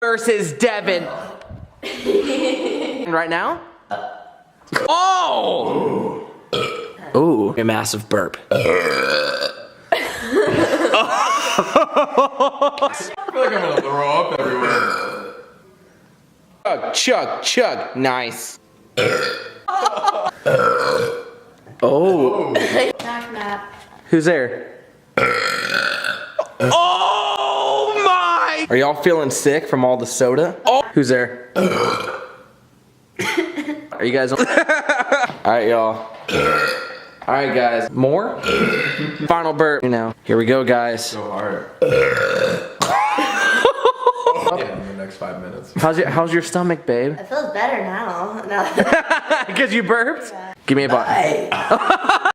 versus Devyn. Right now? Oh! Ooh, a massive burp. I feel like I'm gonna throw up everywhere. Chug, chug, chug. Nice. Oh. Who's there? Oh my! Are y'all feeling sick from all the soda? Oh. Who's there? Are you guys on? Alright, y'all. Alright, guys. More? Final burp. You know. Here we go, guys. Go hard. Yeah, in the next 5 minutes. How's your stomach, babe? It feels better now. Because you burped? Yeah. Give me a bite.